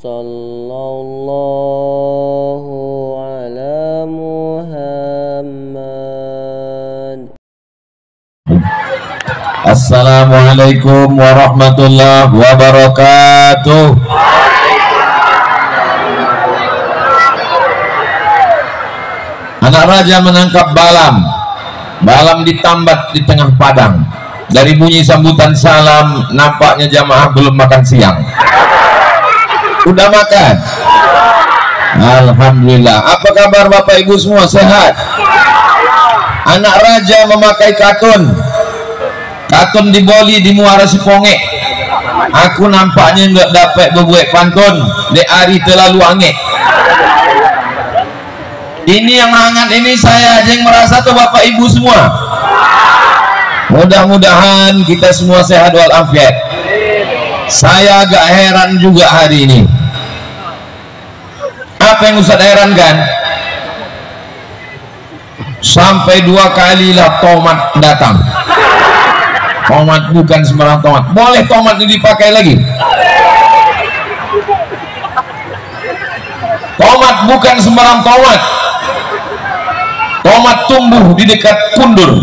sallallahu ala Muhammad. Assalamualaikum warahmatullahi wabarakatuh. Anak raja menangkap Balam. Balam ditambat di tengah padang. Dari bunyi sambutan salam, nampaknya jamaah belum makan siang. Udah makan? Alhamdulillah. Apa kabar Bapak Ibu semua, sehat? Anak raja memakai katun. Katun di Boli, di Muara Siponge. Aku nampaknya nggak dapat bebuek pantun. De ari terlalu ange. Ini yang hangat ini saya aja yang merasa tuh Bapak Ibu semua. Mudah-mudahan kita semua sehat walafiat. Saya agak heran juga hari ini. Apa yang Ustaz herankan? Sampai 2 kalilah tomat datang. Tomat bukan sembarang tomat. Boleh tomat ini dipakai lagi? Tomat bukan sembarang tomat. Tomat tumbuh di dekat kundur.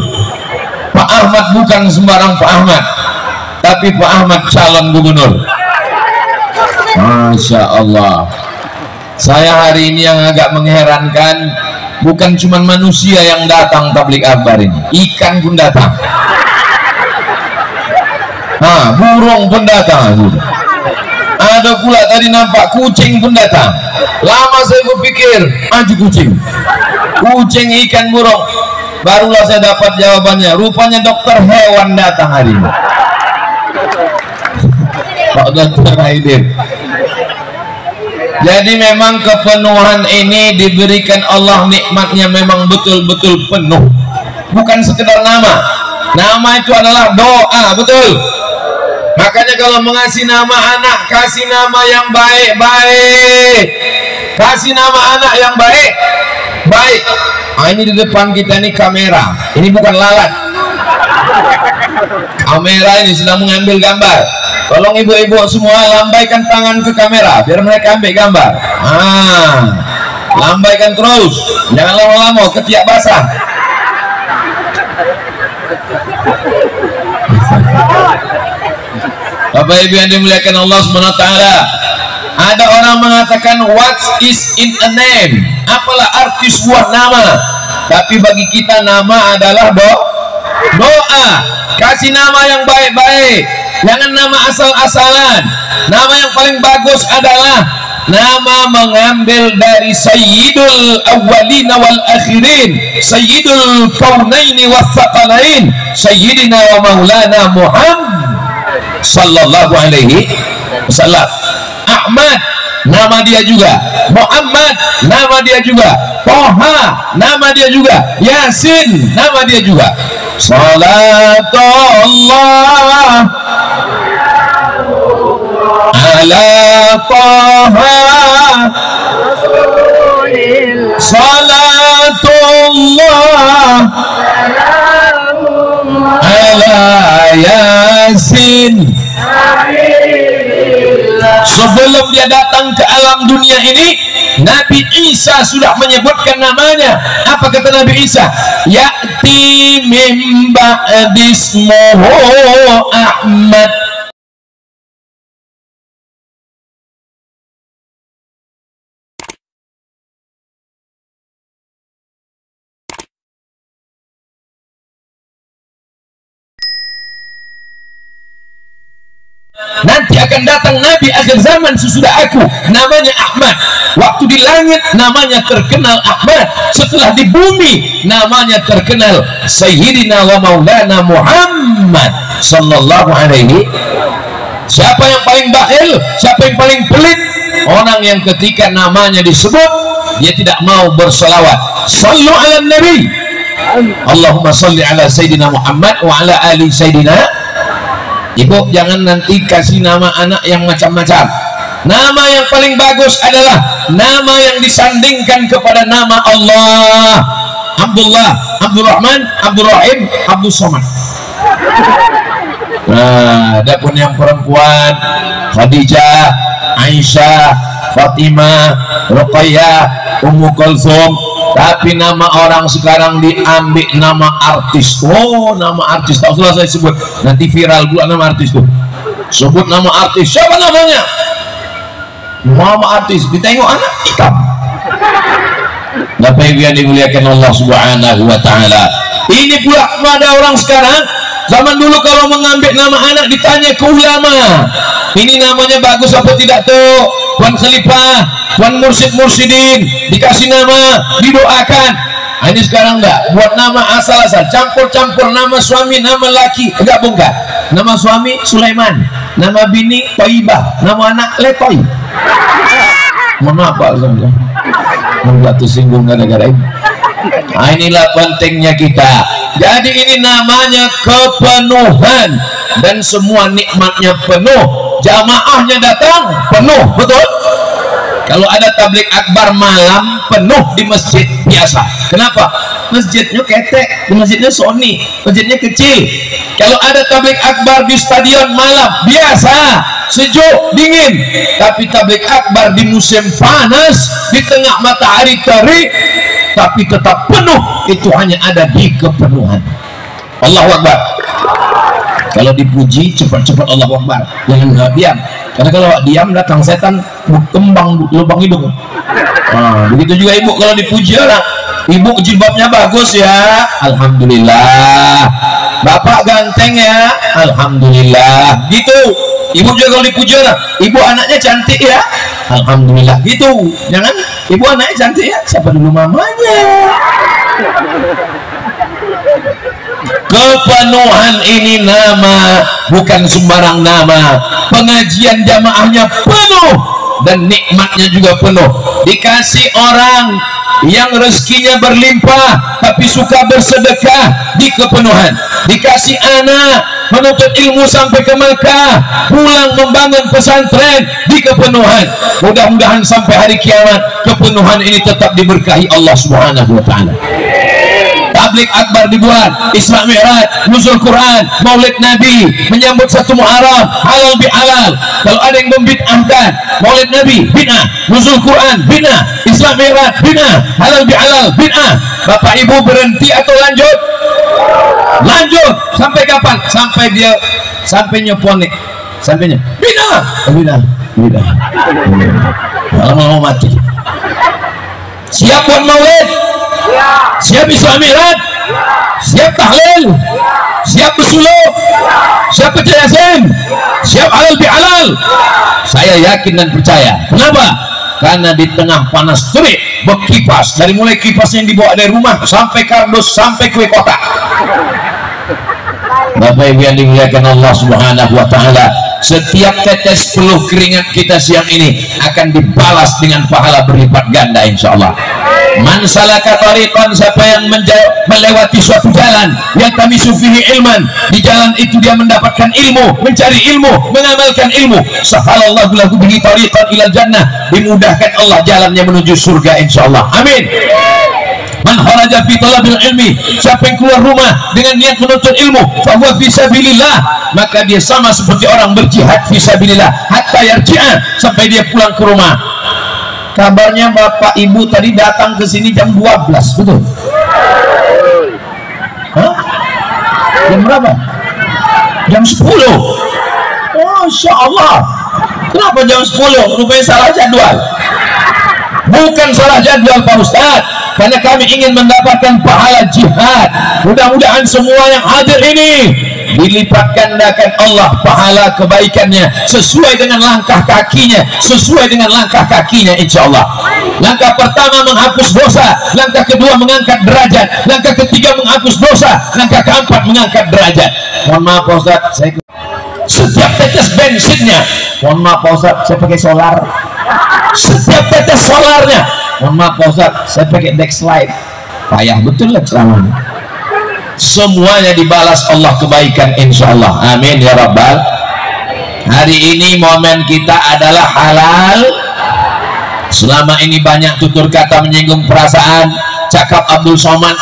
Pak Ahmad bukan sembarang Pak Ahmad, tapi Pak Ahmad calon gubernur. Masya Allah. Saya hari ini yang agak mengherankan, bukan cuma manusia yang datang tablik akbar ini, ikan pun datang. Nah, burung pun datang. Ada pula tadi nampak kucing pun datang. Lama saya berpikir, maju kucing, ikan, burung. Barulah saya dapat jawabannya. Rupanya dokter hewan datang hari ini. Pak Dokter Haidin. Jadi memang kepenuhan ini diberikan Allah, nikmatnya memang betul-betul penuh. Bukan sekedar nama. Nama itu adalah doa, betul. Makanya kalau mengasih nama anak, kasih nama yang baik-baik. Kasih nama anak yang baik. Nah, ini di depan kita ini kamera. Ini bukan lalat. Kamera ini sedang mengambil gambar. Tolong ibu-ibu semua lambaikan tangan ke kamera biar mereka ambil gambar. Lambaikan terus. Jangan lama-lama ketiak basah. Bapak Ibu yang dimuliakan Allah SWT, ada orang mengatakan what is in a name? Apalah arti sebuah nama? Tapi bagi kita nama adalah doa. Kasih nama yang baik-baik, jangan nama asal-asalan. Nama yang paling bagus adalah nama mengambil dari Sayyidul Awwalina wal Akhirin, Sayyidul Kaunaini was Thaqalain, Sayyidina wa Maulana Muhammad sallallahu alaihi wasallam. Ahmad, nama dia juga. Muhammad, nama dia juga. Toha, nama dia juga. Yasin, nama dia juga. Salatullah ala Toha, salatullah ala Yasin. Sebelum dia datang ke alam dunia ini, Nabi Isa sudah menyebutkan namanya. Apa kata Nabi Isa? Ya'ti min ba'dismuhu Ahmad. Nanti akan datang Nabi akhir zaman sesudah aku, namanya Ahmad. Waktu di langit namanya terkenal Ahmad, setelah di bumi namanya terkenal Sayyidina wa Maulana Muhammad sallallahu alaihi. Siapa yang paling bakhil? Siapa yang paling pelit? Orang yang ketika namanya disebut dia tidak mau berselawat. Sallu ala Nabi. Allahumma salli ala Sayyidina Muhammad wa ala ali Sayyidina. Ibu jangan nanti kasih nama anak yang macam-macam. Nama yang paling bagus adalah nama yang disandingkan kepada nama Allah. Abdullah, Abdurrahman, Abdurrahim, Abdul Somad. Nah, adapun yang perempuan Khadijah, Aisyah, Fatimah, Ruqayyah, Ummu Kulsum. Tapi nama orang sekarang diambil nama artis. Oh, nama artis, tak usah saya sebut, nanti viral pula nama artis tuh. Sebut nama artis, siapa namanya? Nama artis, ditengok anak hitam. Bapak Ibu yang dimuliakan Allah Subhanahu wa taala. Ini pula pada orang sekarang. Zaman dulu kalau mengambil nama anak ditanya ke ulama, ini namanya bagus apa tidak tuh, Tuan Khalifah, Tuan Mursyid-Mursyidin, dikasih nama, didoakan. Nah, ini sekarang enggak, buat nama asal-asal, campur-campur nama suami, nama laki, enggak bongkar. Nama suami Sulaiman, nama bini Thaibah, nama anak Letoy. Mohon maaf Pak, enggak tersinggung gara-gara ini. Nah, inilah pentingnya kita. Jadi ini namanya kepenuhan, dan semua nikmatnya penuh. Jamaahnya datang penuh, betul? Kalau ada tablik akbar malam penuh di masjid biasa. Kenapa? Masjidnya ketek, di masjidnya Sony, masjidnya kecil. Kalau ada tablik akbar di stadion malam biasa, sejuk, dingin. Tapi tablik akbar di musim panas, di tengah matahari terik, tapi tetap penuh, itu hanya ada di kepenuhan. Allahu Akbar. Kalau dipuji cepat-cepat Allahu Akbar, jangan diam, karena kalau diam datang setan kembang lubang hidung. Begitu juga ibu kalau dipuji orang, ibu jilbabnya bagus ya, alhamdulillah. Bapak ganteng ya, alhamdulillah. Gitu. Ibu juga kalau dipuji orang, ibu anaknya cantik ya, alhamdulillah. Gitu. Jangan ibu anaknya cantik ya, siapa dulu mamanya. Kepenuhan ini nama, bukan sembarang nama. Pengajian jamaahnya penuh dan nikmatnya juga penuh. Dikasih orang yang rezekinya berlimpah tapi suka bersedekah di kepenuhan. Dikasih anak menuntut ilmu sampai ke Makkah, pulang membangun pesantren di kepenuhan. Mudah-mudahan sampai hari kiamat kepenuhan ini tetap diberkahi Allah Subhanahu wa taala. Tablik akbar dibuat, Isra Mi'raj, nuzul Quran, Maulid Nabi, menyambut 1 Muharram, halal bihalal. Kalau ada yang membid'ahkan Maulid Nabi, bid'ah, nuzul Quran, bid'ah, Isra Mi'raj, bid'ah, halal bihalal, bid'ah. Bapak Ibu berhenti atau lanjut? Lanjut sampai kapan? Sampai nyeponik, sampainya bid'ah. Kalau mau mati. Siap buat Maulid? Siap Isra Mi'raj? Siap tahlil? Siap bersuluk? Siap baca Yasin? Siap halal bihalal? Saya yakin dan percaya. Kenapa? Karena di tengah panas terik berkipas, dari mulai kipas yang dibawa dari rumah sampai kardus sampai kue kotak. Bapak Ibu yang dimuliakan Allah Subhanahu wa taala, setiap tetes peluh keringat kita siang ini akan dibalas dengan pahala berlipat ganda insyaallah. Man salaka tariqan, siapa yang melewati suatu jalan yang kami sufihi ilman, di jalan itu dia mendapatkan ilmu, mencari ilmu, mengamalkan ilmu, sahalallahu lahu bihi tariqan ilal jannah, dimudahkan Allah jalannya menuju surga insyaallah. Amin. Man kharaja fi talabil ilmi, siapa yang keluar rumah dengan niat menuntut ilmu, fa huwa fi sabilillah, maka dia sama seperti orang berjihad fi sabilillah hatta yarji'a, sampai dia pulang ke rumah. Kabarnya Bapak Ibu tadi datang ke sini jam 12, betul? Hah? Jam berapa? Jam 10. Masya Allah. Kenapa jam 10? Rupanya salah jadwal. Bukan salah jadwal Pak Ustadz, karena kami ingin mendapatkan pahala jihad. Mudah-mudahan semua yang hadir ini dilipat gandakan Allah pahala kebaikannya sesuai dengan langkah kakinya, sesuai dengan langkah kakinya insyaallah. Langkah pertama menghapus dosa, langkah kedua mengangkat derajat, langkah ketiga menghapus dosa, langkah keempat mengangkat derajat. Mohon maaf Pak Ustaz, saya setiap tetes bensinnya, mohon maaf Pak Ustaz, saya pakai solar. Setiap tetes solarnya, mohon maaf Pak Ustaz, saya pakai Dexlite. Payah betul lah ceramahnya. Semuanya dibalas Allah kebaikan insyaallah. Amin ya rabbal. Hari ini momen kita adalah halal. Selama ini banyak tutur kata menyinggung perasaan, cakap Abdul Somad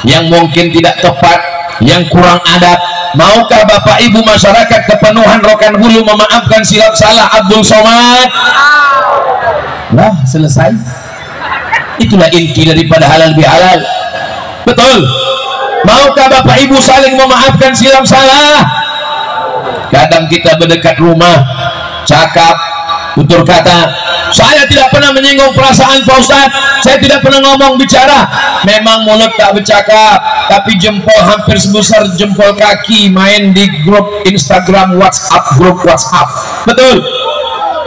yang mungkin tidak tepat, yang kurang adab. Maukah Bapak Ibu masyarakat kepenuhan Rokan Hulu memaafkan silap salah Abdul Somad? Lah selesai. Itulah inti daripada halal bihalal. Betul. Maukah Bapak Ibu saling memaafkan silap salah? Kadang kita berdekat rumah, cakap, tutur kata, saya tidak pernah menyinggung perasaan Pak Ustadz, saya tidak pernah ngomong bicara. Memang mulut tak bercakap, tapi jempol hampir sebesar jempol kaki main di grup Instagram, WhatsApp, grup WhatsApp. Betul.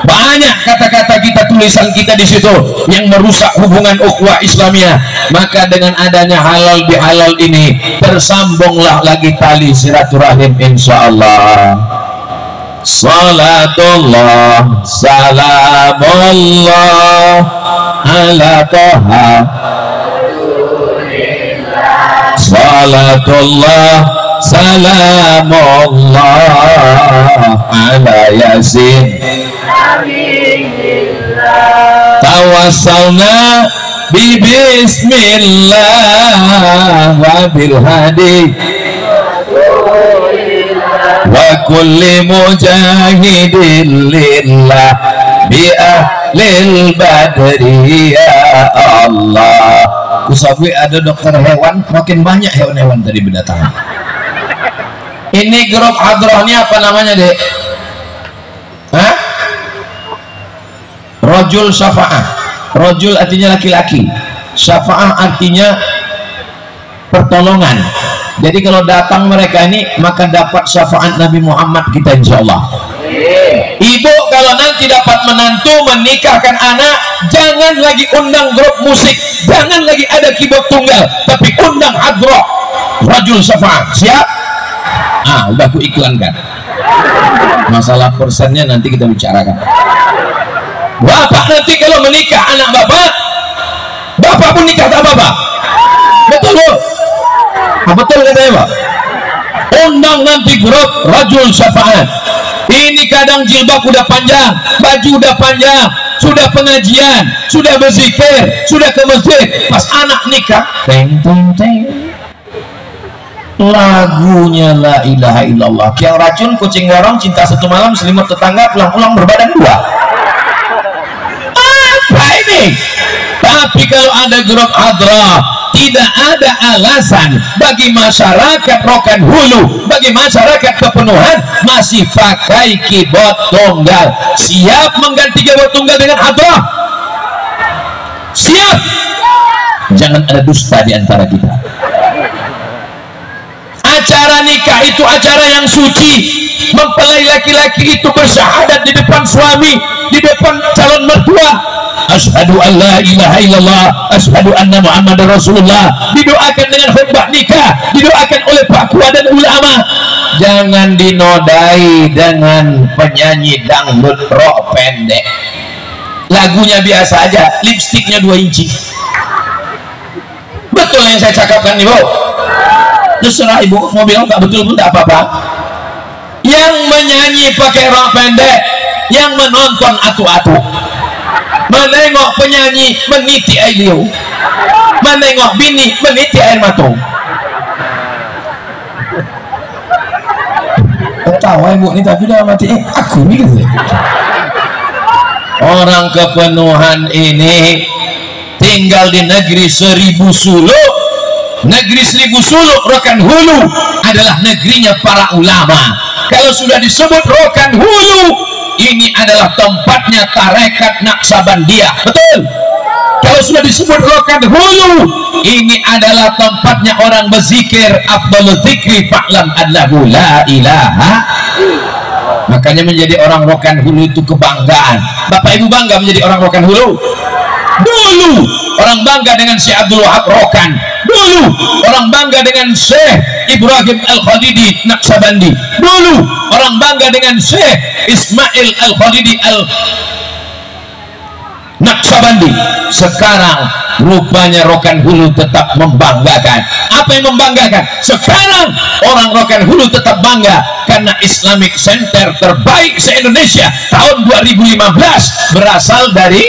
Banyak kata-kata kita, tulisan kita di situ yang merusak hubungan ukhuwah Islamiyah. Maka dengan adanya halal bihalal ini tersambunglah lagi tali silaturahim insyaallah. Salatullah salamullah ala toha. Salatullah salamullah ala yasin. Tawassalna bi bismillah wa bil hadi wa kulli mujahidin lillah bi ahlil badri ya Allah. Usahawi ada dokter hewan, makin banyak hewan-hewan tadi berdatangan. Ini grup hadrohnya apa namanya, Dek? Hah? Rajul syafa'ah. Rajul artinya laki-laki, syafa'ah artinya pertolongan. Jadi kalau datang mereka ini maka dapat syafaat Nabi Muhammad kita insyaallah. Ibu kalau nanti dapat menantu menikahkan anak, jangan lagi undang grup musik, jangan lagi ada keyboard tunggal, tapi undang hadroh Rajul syafa'ah. Siap? Udah aku iklankan. Masalah persennya nanti kita bicarakan. Bapak nanti kalau menikah anak bapak pun nikah tak bapak. Betul loh. Betul katanya Pak. Undang nanti grup Rajul Syafa'at. Ini kadang jilbab udah panjang, baju udah panjang, sudah pengajian, sudah berzikir, sudah ke masjid, pas anak nikah, teng teng teng, lagunya la ilaha illallah. Yang racun kucing gorong, cinta satu malam, selimut tetangga, pulang-pulang berbadan dua. Apa ini? Tapi kalau ada grup hadrah, tidak ada alasan bagi masyarakat Rokan Hulu, bagi masyarakat Kepenuhan masih pakai keyboard tunggal. Siap mengganti keyboard tunggal dengan hadrah? Siap? Jangan ada dusta di antara kita. Acara nikah itu acara yang suci. Mempelai laki-laki itu bersyahadat di depan suami, di depan calon mertua. Asyhadu an la ilaha illallah, asyhadu anna Muhammadar Rasulullah. Didoakan dengan khutbah nikah, didoakan oleh Pak Ketua dan ulama. Jangan dinodai dengan penyanyi dangdut rok pendek. Lagunya biasa aja, lipstiknya 2 inci. Betul yang saya cakapkan Ibu? Terserah Ibu, mau bilang tak betul pun tak apa-apa. Yang menyanyi pakai rok pendek, yang menonton atu-atu, menengok penyanyi meniti air liu, menengok bini meniti air matung. Tahu Ibu ini tapi udah mati. Aku ini gitu. Orang Kepenuhan ini tinggal di negeri 1000 suluk. Negeri 1000 suluk Rokan Hulu adalah negerinya para ulama. Kalau sudah disebut Rokan Hulu, ini adalah tempatnya tarekat Naqsabandiyah. Betul. Kalau sudah disebut Rokan Hulu, ini adalah tempatnya orang berzikir. Afdhalul dzikri fa'lam annahu la ilaha. Makanya menjadi orang Rokan Hulu itu kebanggaan. Bapak Ibu bangga menjadi orang Rokan Hulu? Dulu orang bangga dengan Syekh Abdul Wahab Rokan. Dulu orang bangga dengan Syekh Ibrahim Al-Khalidi Naqsabandi. Dulu orang bangga dengan Syekh Ismail Al-Khalidi Naqsabandi. Sekarang rupanya Rokan Hulu tetap membanggakan. Apa yang membanggakan? Sekarang orang Rokan Hulu tetap bangga karena Islamic Center terbaik se-Indonesia tahun 2015 berasal dari,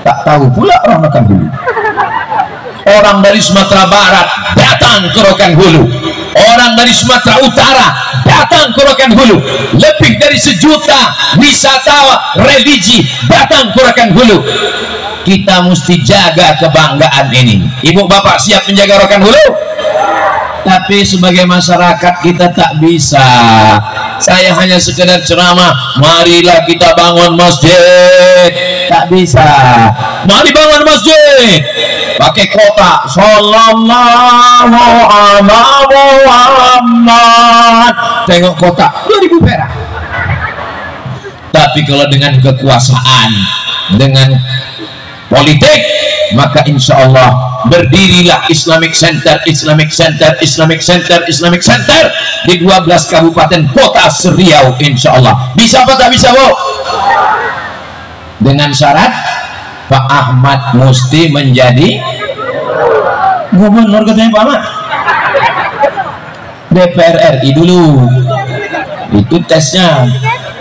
tak tahu pula orang Rokan Hulu. Orang dari Sumatera Barat datang ke Rokan Hulu, orang dari Sumatera Utara datang ke Rokan Hulu. Lebih dari 1 juta wisatawan religi datang ke Rokan Hulu. Kita mesti jaga kebanggaan ini. Ibu bapak siap menjaga Rokan Hulu? Tapi sebagai masyarakat kita tak bisa. Saya hanya sekedar ceramah, marilah kita bangun masjid. Tak bisa. Mari bangun masjid pakai kotak sallallahu alaihi Muhammad. Tengok kotak 2000 perak. Tapi kalau dengan kekuasaan, dengan politik, maka insya Allah berdirilah Islamic Center, Islamic Center, Islamic Center, Islamic Center di 12 kabupaten kota Seriau, insya Allah. Bisa apa tak bisa, Bu? Dengan syarat Pak Ahmad mesti menjadi gubernur, katanya Pak Ahmad. DPR RI dulu, itu tesnya.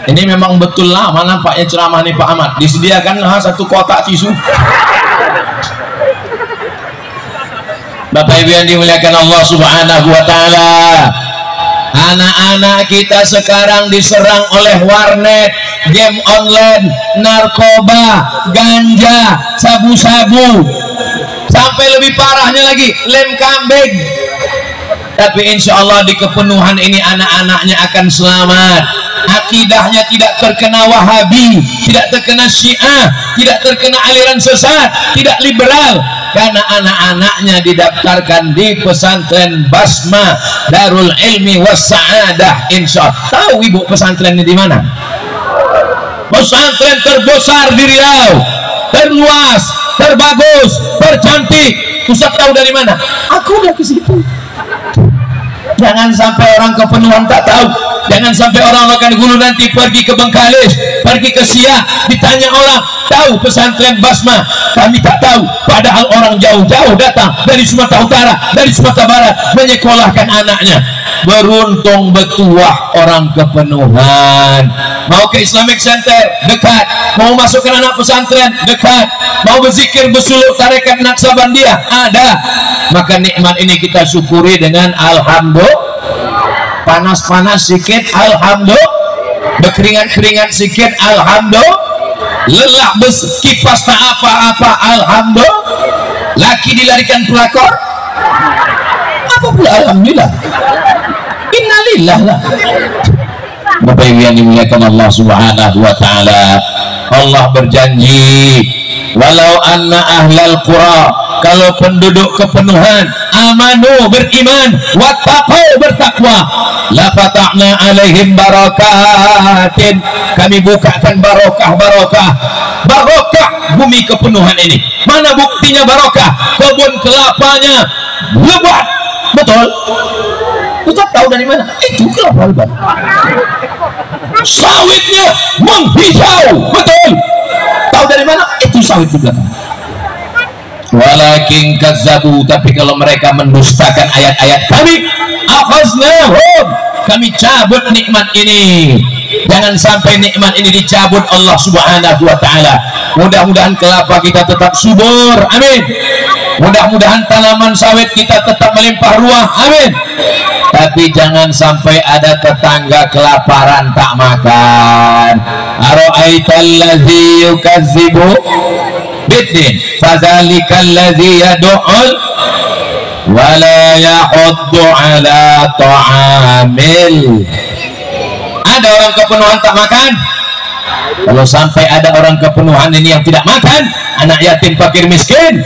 Ini memang betul lama nampaknya ceramah nih Pak Ahmad. Disediakan 1 kotak tisu. Bapak Ibu yang dimuliakan Allah Subhanahu wa taala, anak-anak kita sekarang diserang oleh warnet, game online, narkoba, ganja, sabu-sabu, sampai lebih parahnya lagi lem kambing. Tapi insya Allah di kepenuhan ini anak-anaknya akan selamat. Akidahnya tidak terkena Wahabi, tidak terkena Syiah, tidak terkena aliran sesat, tidak liberal, karena anak-anaknya didaftarkan di pesantren Basma Darul Ilmi Was Sa'adah, insya Allah. Tahu ibu pesantrennya di mana? Pesantren terbesar di Riau, terluas, terbagus, tercantik. Ustaz tahu dari mana? Aku udah ke situ. Jangan sampai orang kepenuhan tak tahu. Jangan sampai orang makan gulu nanti pergi ke Bengkalis, pergi ke Siak, ditanya orang, tahu pesantren Basma? Kami tak tahu. Padahal orang jauh-jauh datang dari Sumatera Utara, dari Sumatera Barat menyekolahkan anaknya. Beruntung betuah orang kepenuhan. Mau ke Islamic Center dekat, mau masukkan anak pesantren dekat, mau berzikir bersuluk tarekat Naksabandia ada. Maka nikmat ini kita syukuri dengan alhamdulillah. Panas-panas sikit alhamdulillah, berkeringat-keringat sikit alhamdulillah, lelah kipas tak apa-apa alhamdulillah, laki dilarikan pelakor apa pula alhamdulillah, innalillah lah. Bapak Ibu yang dimuliakan Allah Subhanahu wa taala, Allah berjanji, walau anna ahlal qura, kalau penduduk kepenuhan amanu beriman, wattaqau bertakwa, la fatahna alaihim barakatin, kami bukakan barokah bumi kepenuhan ini. Mana buktinya barokah? Kebun kelapanya lebat, betul? Ustaz tahu dari mana? Itu kelapa lebat. Sawitnya menghijau, betul? Tahu dari mana? Itu sawit juga. Walakin kazzabu, tapi kalau mereka mendustakan ayat-ayat kami, akhaznahum, kami cabut nikmat ini. Jangan sampai nikmat ini dicabut Allah Subhanahu wa taala. Mudah-mudahan kelapa kita tetap subur, amin. Mudah-mudahan tanaman sawit kita tetap melimpah ruah, amin. Tapi jangan sampai ada tetangga kelaparan tak makan. Ara'aital ladzi yukazzibu bidin fadzalikal ladzi yad'ul wala yahuddu ala ta'amil. Ada orang kepenuhan tak makan. Kalau sampai ada orang kepenuhan ini yang tidak makan, anak yatim fakir miskin,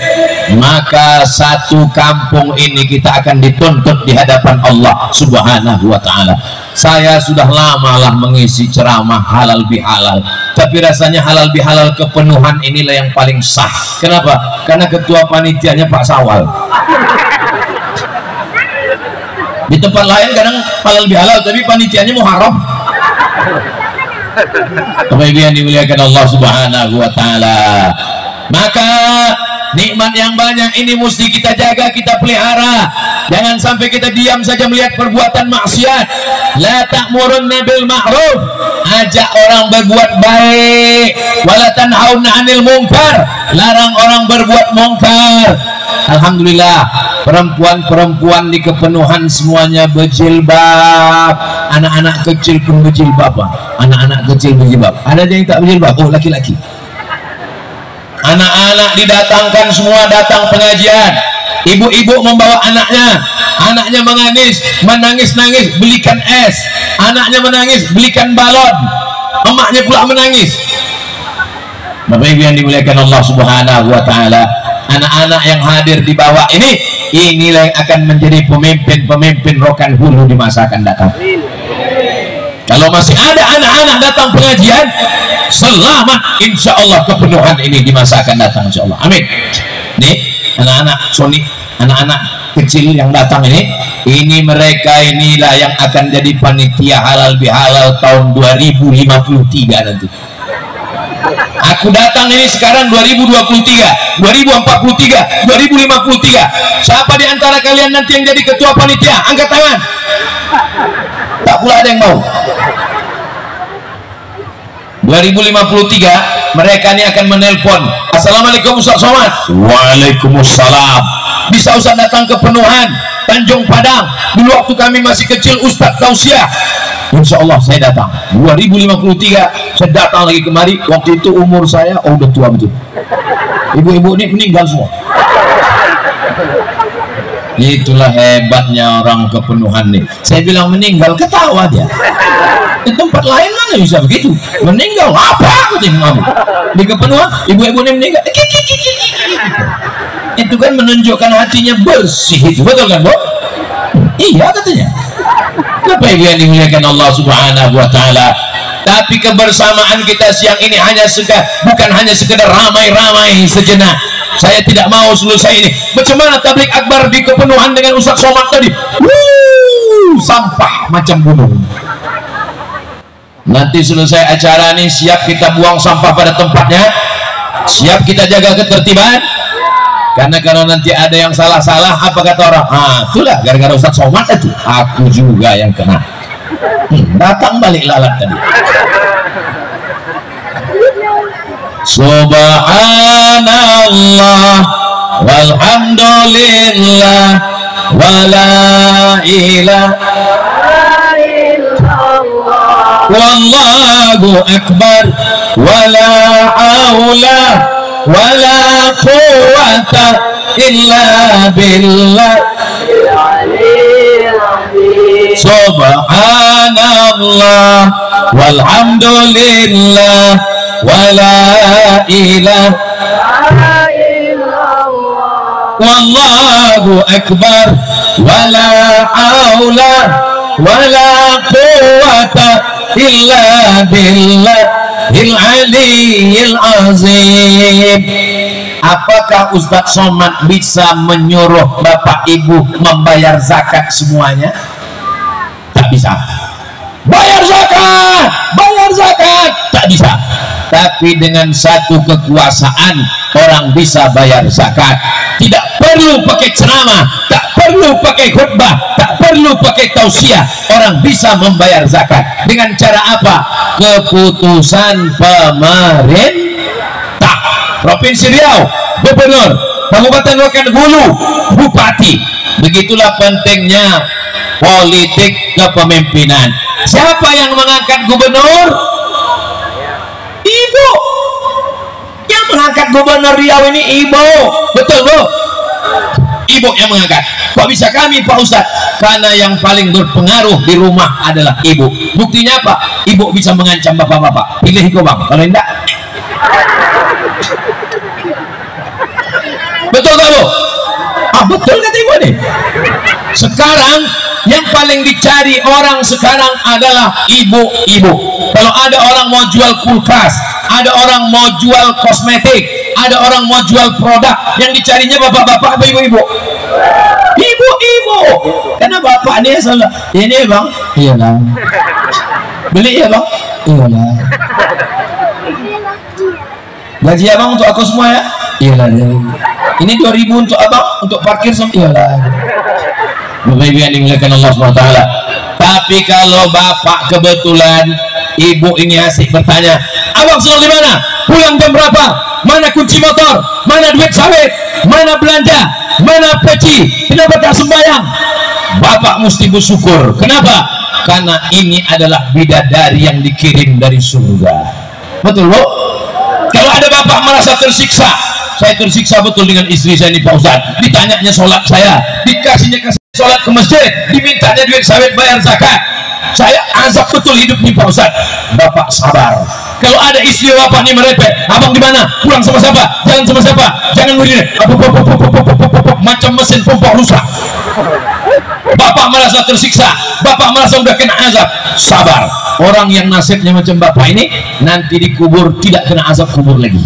maka satu kampung ini kita akan dituntut di hadapan Allah Subhanahu wa taala. Saya sudah lama lah mengisi ceramah halal bihalal, tapi rasanya halal bihalal kepenuhan inilah yang paling sah. Kenapa? Karena ketua panitianya Pak Sawal. Di tempat lain kadang halal bihalal tapi panitianya Muharram. Kemudian dimuliakan Allah Subhanahu wa taala. Maka nikmat yang banyak ini mesti kita jaga, kita pelihara. Jangan sampai kita diam saja melihat perbuatan maksiat. La ta'murunna bil ma'ruf, ajak orang berbuat baik. Wala tanhauna 'anil munkar, larang orang berbuat munkar. Alhamdulillah, perempuan-perempuan di kepenuhan semuanya berjilbab, anak-anak kecil pun berjilbab. Anak-anak kecil berjilbab. Ada yang tak berjilbab? Oh, laki-laki. Anak-anak didatangkan semua, datang pengajian. Ibu-ibu membawa anaknya, anaknya menangis, belikan es. Anaknya menangis, belikan balon. Emaknya pula menangis. Bapak Ibu yang dimuliakan Allah Subhanahu wa taala, anak-anak yang hadir di bawah inilah yang akan menjadi pemimpin rokan hulu di masa akan datang. Kalau masih ada anak-anak datang pengajian, selamat insya Allah kepenuhan ini di masa akan datang insya Allah. Amin. Nih anak-anak Sony, anak-anak kecil yang datang ini mereka inilah yang akan jadi panitia halal bihalal tahun 2053 nanti. Aku datang ini sekarang 2023, 2043, 2053. Siapa di antara kalian nanti yang jadi ketua panitia? Angkat tangan. Tak pula ada yang mau. 2053 mereka ini akan menelpon, Assalamualaikum Ustaz Somad. Waalaikumsalam. Bisa Ustaz datang ke Penuhan Tanjung Padang? Dulu waktu kami masih kecil Ustaz tausiah. Insya Allah saya datang 2053, saya datang lagi kemari. Waktu itu umur saya udah tua betul. Ibu-ibu ini meninggal semua. Itulah hebatnya orang kepenuhan nih. Saya bilang meninggal, ketawa dia. Di tempat lain mana bisa begitu? Meninggal apa? Di kepenuhan ibu-ibu ini meninggal. Itu kan menunjukkan hatinya bersih. Itu betul kan, Bu? Iya katanya. Bapak Ibu yang dimuliakan Allah Subhanahu wa taala. Tapi kebersamaan kita siang ini bukan hanya sekedar ramai-ramai sejenak. Saya tidak mau selesai ini. Bagaimana tablik akbar di kepenuhan dengan Ustaz Somad tadi? Sampah macam gunung. Nanti selesai acara ini, siap kita buang sampah pada tempatnya, siap kita jaga ketertiban. Karena kalau nanti ada yang salah-salah, apa kata orang? Itulah gara-gara Ustaz Somad itu, aku juga yang kena. Datang balik lalat tadi. Subhanallah walhamdulillah wala ilaha illallah wallahu akbar wala haula wala quwwata illa billah. Subhanallah walhamdulillah wala ilaha illallah wallahu akbar wala haula wala quwwata illa billahil aliyyil azim. Apakah Ustaz Somad bisa menyuruh Bapak Ibu membayar zakat semuanya? Tak bisa. Bayar zakat, tak bisa. Tapi dengan satu kekuasaan orang bisa bayar zakat. Tidak perlu pakai ceramah, tak perlu pakai khutbah, tak perlu pakai tausiah. Orang bisa membayar zakat. Dengan cara apa? Keputusan pemerintah Provinsi Riau, Gubernur, Kabupaten Rokan Hulu, Bupati. Begitulah pentingnya politik kepemimpinan. Siapa yang mengangkat gubernur? Ibu. Yang mengangkat gubernur Riau ini ibu. Betul, Bu? Ibu yang mengangkat. Kok bisa kami, Pak Ustadz? Karena yang paling berpengaruh di rumah adalah ibu. Buktinya apa? Ibu bisa mengancam bapak-bapak. Pilih kau bang, kalau enggak. Betul gak, Bu? Betul kata ibu nih. Sekarang yang paling dicari orang sekarang adalah ibu-ibu. Kalau ada orang mau jual kulkas, ada orang mau jual kosmetik, ada orang mau jual produk, yang dicarinya bapak-bapak apa ibu-ibu? Ibu-ibu. Karena bapak ini selalu, ini bang, iyalah. Beli ya bang, iyalah. Gaji abang untuk aku semua ya, iyalah. Ini 2.000 untuk abang, untuk parkir semua, iyalah. Bapak Ibu yang dimuliakan Allah SWT. Tapi kalau bapak kebetulan ibu ini asik bertanya, abang selalu di mana? Pulang jam berapa? Mana kunci motor? Mana duit sawit? Mana belanja? mana peci, kenapa tak sembahyang? Bapak mesti bersyukur. Kenapa? Karena ini adalah bidadari yang dikirim dari surga. Betul Bu? Kalau ada bapak merasa tersiksa, saya tersiksa betul dengan istri saya ini Pak Ustadz, ditanyanya sholat saya, dikasihnya sholat ke masjid, dimintanya duit sawit bayar zakat, saya azab betul hidup nih Pak Ustadz. Bapak sabar. Kalau ada istri bapak nih merepet, abang di mana? Pulang sama siapa? Jalan sama siapa? Jangan begini. Macam mesin pompa rusak. Bapak merasa tersiksa, bapak merasa udah kena azab. Sabar. Orang yang nasibnya macam bapak ini nanti dikubur tidak kena azab kubur lagi.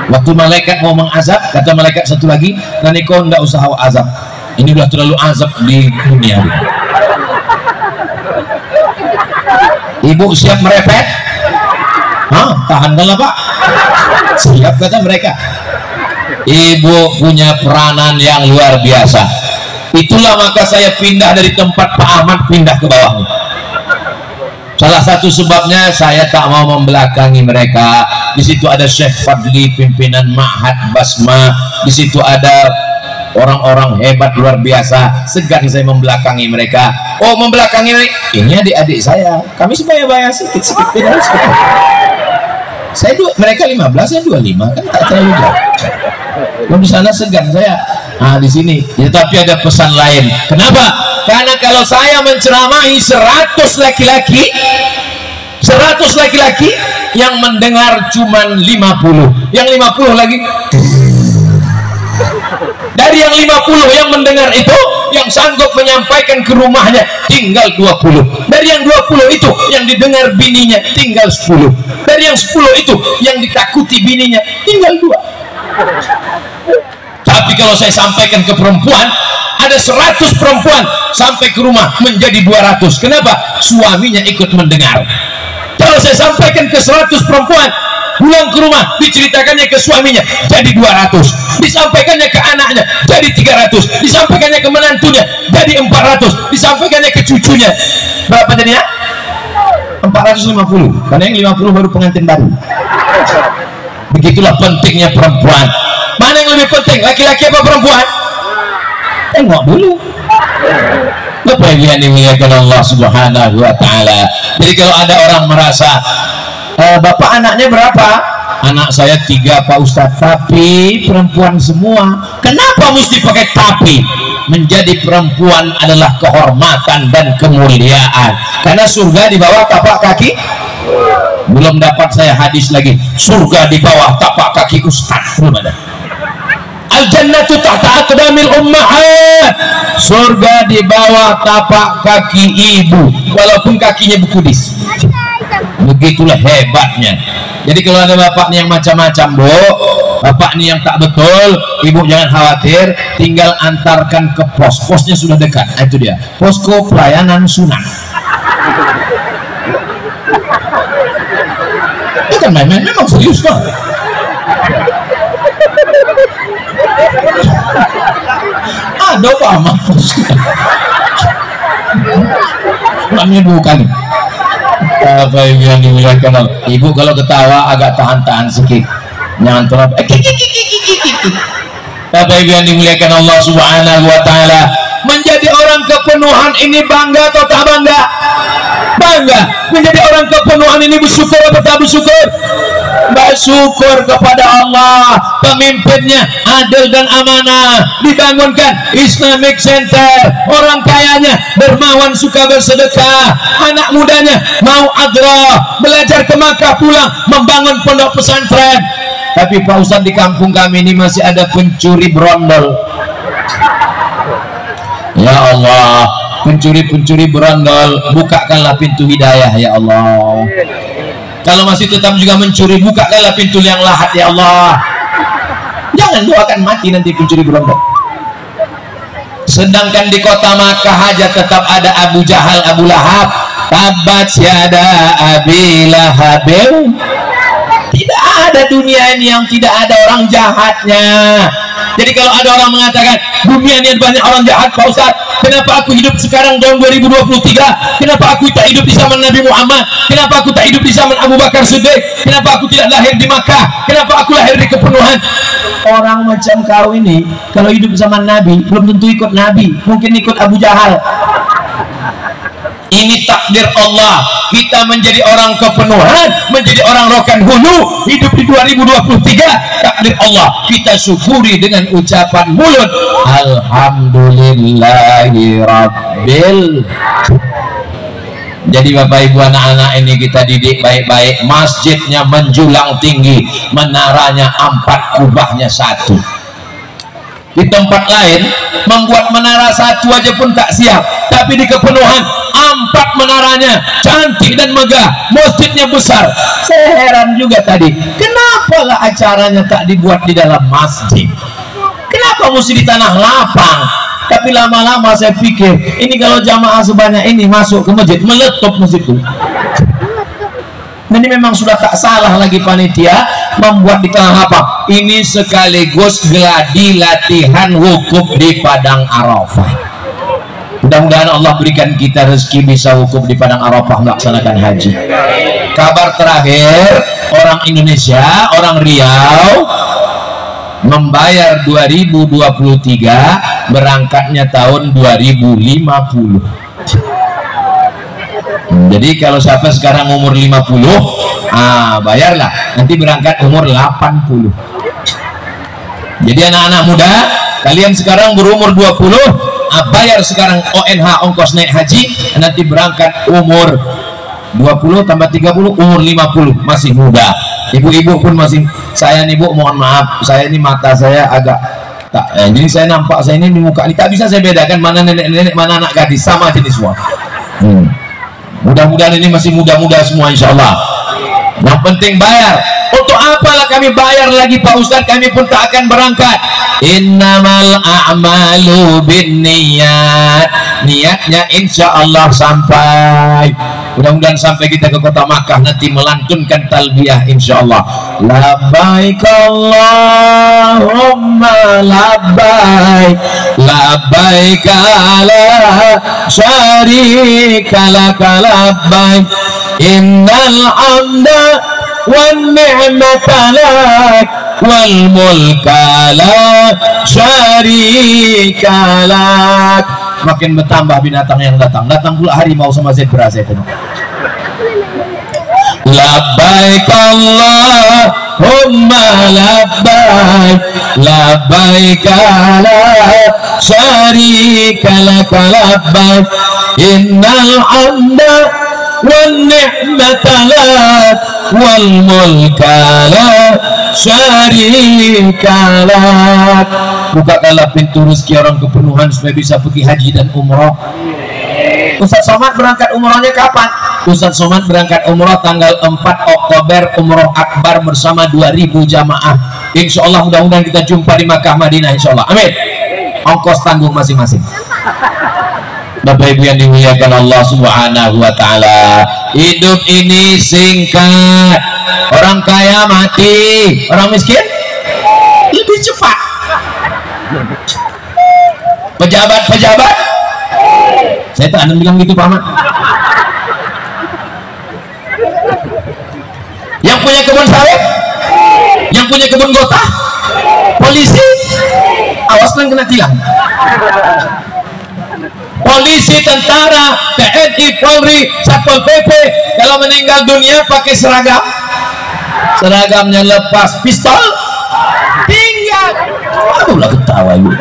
Waktu malaikat mau mengazab, kata malaikat satu lagi, nanti kau nggak usah azab. Ini udah terlalu azab di dunia. Ibu siap merepet? Hah? Tahanlah Pak. Siap kata mereka. Ibu punya peranan yang luar biasa. Itulah maka saya pindah dari tempat Pak Ahmad pindah ke bawah. Salah satu sebabnya saya tak mau membelakangi mereka. Di situ ada Syekh Fadli, pimpinan Ma'had Basma. Di situ ada orang-orang hebat luar biasa. Segan saya membelakangi mereka. Oh, membelakangi mereka? Ini adik-adik saya. Kami sebaya-baya sedikit-sedikit beda sedikit. Saya mereka 15, saya 25, kan tak terlalu jauh. Di sana segan saya. Nah, di sini. Ya, tapi ada pesan lain. Kenapa? Karena kalau saya menceramahi 100 laki-laki, 100 laki-laki yang mendengar cuman 50. Yang 50 lagi. Dari yang 50 yang mendengar itu, yang sanggup menyampaikan ke rumahnya tinggal 20. Dari yang 20 itu yang didengar bininya tinggal 10. Dari yang 10 itu yang ditakuti bininya tinggal 2. Tapi kalau saya sampaikan ke perempuan, ada 100 perempuan sampai ke rumah menjadi 200. Kenapa? Suaminya ikut mendengar. Kalau saya sampaikan ke 100 perempuan, pulang ke rumah diceritakannya ke suaminya jadi 200, disampaikannya ke anaknya jadi 300, disampaikannya ke menantunya jadi 400, disampaikannya ke cucunya. Berapa jadinya? 450. Karena yang 50 baru pengantin baru. Begitulah pentingnya perempuan. Mana yang lebih penting, laki-laki apa perempuan? Tengok dulu. Lepas yang dimuliakan Allah Subhanahu wa Ta'ala. Jadi kalau ada orang merasa, bapak anaknya berapa? Anak saya 3 Pak Ustadz. Tapi perempuan semua. Kenapa mesti pakai tapi? Menjadi perempuan adalah kehormatan dan kemuliaan. Karena surga di bawah tapak kaki. Belum dapat saya hadis lagi. Surga di bawah tapak kaki Ustadz. Belum ada. Al-jannatu tahta aqdamil ummahat. Surga di bawah tapak kaki ibu, walaupun kakinya bekudis. Begitulah hebatnya. Jadi kalau ada bapak nih yang macam-macam, Bu, bapak nih yang tak betul, ibu jangan khawatir, tinggal antarkan ke pos. Posnya sudah dekat. Nah, itu dia, posko pelayanan sunan. Bukan main-main, memang serius kok. Ada Pak Ahmad. Namanya 2 kali. Apa yang dimuliakan Allah? Ibu kalau ketawa agak tahan-tahan sedikit. Jangan terlalu. Apa yang dimuliakan Allah Subhanahu wa Ta'ala? Menjadi orang kepenuhan ini bangga atau tak bangga? Bangga. Menjadi orang kepenuhan ini bersyukur atau tak bersyukur? Bersyukur kepada Allah. Pemimpinnya adil dan amanah, dibangunkan Islamic Center. Orang kayanya dermawan, suka bersedekah. Anak mudanya mau adrah, belajar ke Makkah, pulang membangun pondok pesantren. Tapi Pak Ustadz, di kampung kami ini masih ada pencuri brondol. Ya Allah, pencuri-pencuri berondol, bukakanlah pintu hidayah ya Allah. Kalau masih tetap juga mencuri, bukakanlah pintu yang lahat ya Allah. Jangan doakan mati nanti pencuri berondol. Sedangkan di kota Makkah aja tetap ada Abu Jahal, Abu Lahab. Tabat yada Abi Lahab. Tidak ada dunia ini yang tidak ada orang jahatnya. Jadi kalau ada orang mengatakan dunia ini banyak orang jahat Pak Ustadz, Kenapa aku hidup sekarang tahun 2023? Kenapa aku tak hidup di zaman Nabi Muhammad? Kenapa aku tak hidup di zaman Abu Bakar Siddiq? Kenapa aku tidak lahir di Makkah? Kenapa aku lahir di kepenuhan? Orang macam kau ini kalau hidup zaman Nabi belum tentu ikut Nabi, mungkin ikut Abu Jahal. Ini takdir Allah, kita menjadi orang kepenuhan, menjadi orang rokan hulu, hidup di 2023, takdir Allah, kita syukuri dengan ucapan mulut alhamdulillahi rabbil. Jadi Bapak Ibu anak-anak ini kita didik baik-baik. Masjidnya menjulang tinggi, menaranya 4, kubahnya 1. Di tempat lain membuat menara 1 aja pun tak siap, tapi di kepenuhan 4 menaranya, cantik dan megah, masjidnya besar. Saya heran juga tadi, kenapa lah acaranya tak dibuat di dalam masjid? Kenapa mesti di tanah lapang? Tapi lama-lama saya pikir, ini kalau jamaah sebanyak ini masuk ke masjid, meletup masjid itu. Ini memang sudah tak salah lagi panitia membuat di tanah lapang. Ini sekaligus gladi latihan wukuf di Padang Arafah. Mudah-mudahan Allah berikan kita rezeki bisa wukuf di Padang Arafah melaksanakan haji. Kabar terakhir, orang Indonesia, orang Riau membayar 2023, berangkatnya tahun 2050. Jadi kalau siapa sekarang umur 50, bayarlah, nanti berangkat umur 80. Jadi anak-anak muda, kalian sekarang berumur 20, bayar sekarang ONH, ongkos naik haji, nanti berangkat umur 20 tambah 30, umur 50, masih muda. Ibu-ibu pun masih, saya nih Bu, mohon maaf, saya ini mata saya agak tak, jadi saya nampak, saya ini di muka ini tak bisa saya bedakan mana nenek-nenek, mana anak gadis, sama jenis semua. Mudah-mudahan ini masih muda-muda semua insya Allah. Yang penting bayar. Untuk apalah kami bayar lagi Pak Ustadz, kami pun tak akan berangkat. Innamal a'malu binniyat, niatnya insya Allah sampai. Mudah-mudahan sampai kita ke kota Makkah nanti melantunkan talbiyah insya Allah. Labbaik Allahumma labbaik, labbaik la syarika laka labbaik, innal hamda wan ni'mata lak wal mulka la syarika lak. Makin bertambah binatang yang datang pula harimau sama zebra saya tengok. Labbaik Allahumma labbaik, labbaik la syarika laka labbaik, innal hamda wan ni'mata lak wal mulka la syarika lak. Bukakanlah pintu rezeki orang kepenuhan supaya bisa pergi haji dan umroh. Ustaz Somad berangkat umrohnya kapan? Ustaz Somad berangkat umroh tanggal 4 Oktober, umroh akbar bersama 2000 jamaah. Insya Allah mudah-mudahan kita jumpa di Makkah Madinah insya Allah. Amin. Ongkos tanggung masing-masing. Bapak Ibu yang dimuliakan Allah Subhanahu wa taala, hidup ini singkat. Orang kaya mati, orang miskin lebih cepat. Pejabat-pejabat, saya tak ada bilang gitu Pak Ahmad. Yang punya kebun sawit, yang punya kebun gotah, polisi, awas kan kena tilang. Polisi, tentara, TNI, Polri, Satpol PP kalau meninggal dunia pakai seragam, seragamnya lepas, pistol tinggal. Aduh ketawa ibu.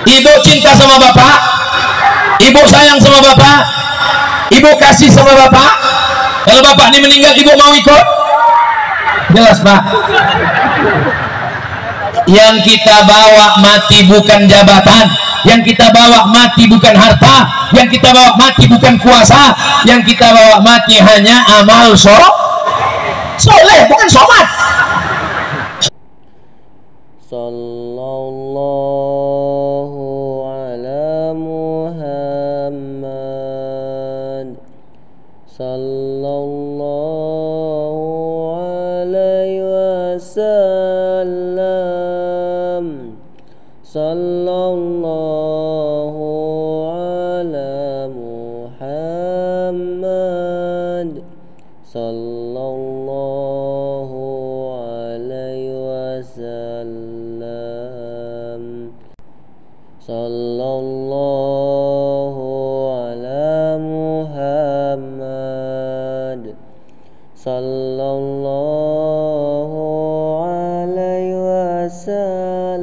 Ibu cinta sama bapak, ibu sayang sama bapak, ibu kasih sama bapak. Kalau bapak ini meninggal, ibu mau ikut? Jelas Pak. Yang kita bawa mati bukan jabatan, yang kita bawa mati bukan harta, yang kita bawa mati bukan kuasa, yang kita bawa mati hanya amal soleh, bukan somat. Sallallahu ala Muhammad, sallallahu alaihi wasallam, sallallahu alaihi wasallam.